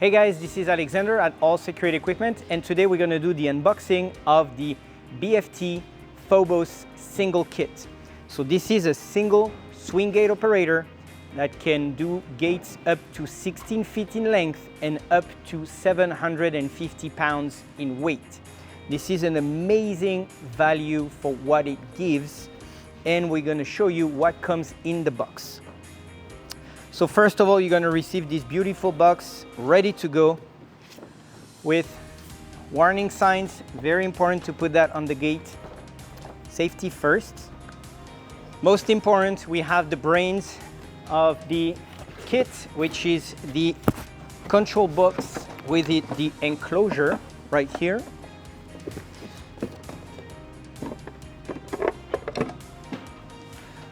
Hey guys, this is Alexander at All Security Equipment, and today we're going to do the unboxing of the BFT Phobos single kit. So this is a single swing gate operator that can do gates up to 16 feet in length and up to 750 pounds in weight. This is an amazing value for what it gives, and we're going to show you what comes in the box. So first of all, you're going to receive this beautiful box ready to go with warning signs. Very important to put that on the gate. Safety first. Most important, we have the brains of the kit, which is the control box with the enclosure right here.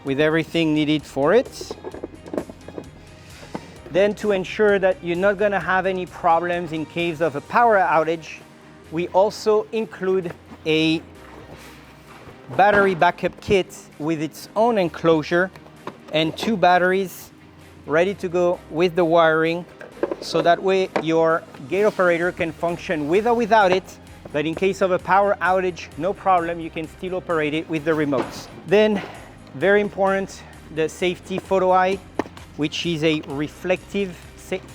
With everything needed for it. Then, to ensure that you're not going to have any problems in case of a power outage, we also include a battery backup kit with its own enclosure and 2 batteries ready to go with the wiring, so that way your gate operator can function with or without it, but in case of a power outage, no problem, you can still operate it with the remotes. Then, very important, the safety photo eye, which is a reflective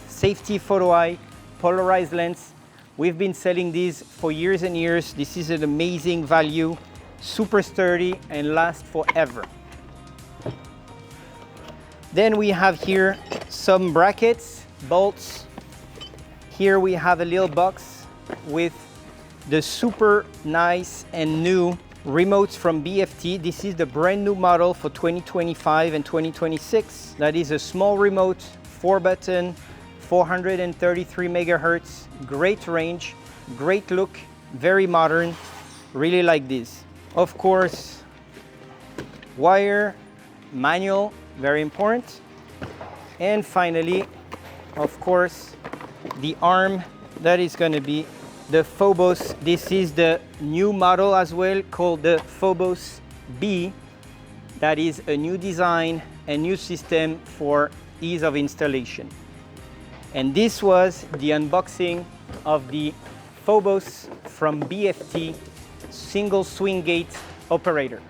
safety photo eye, polarized lens. We've been selling these for years and years. This is an amazing value, super sturdy and lasts forever. Then we have here some brackets, bolts. Here we have a little box with the super nice and new remotes from BFT. This is the brand new model for 2025 and 2026. That is a small remote, 4-button, 433 megahertz, great range, great look, very modern, really like this. Of course, wire, manual, very important. And finally, of course, the arm that is going to be the Phobos. This is the new model as well, called the Phobos B. That is a new design, a new system for ease of installation. And this was the unboxing of the Phobos from BFT single swing gate operator.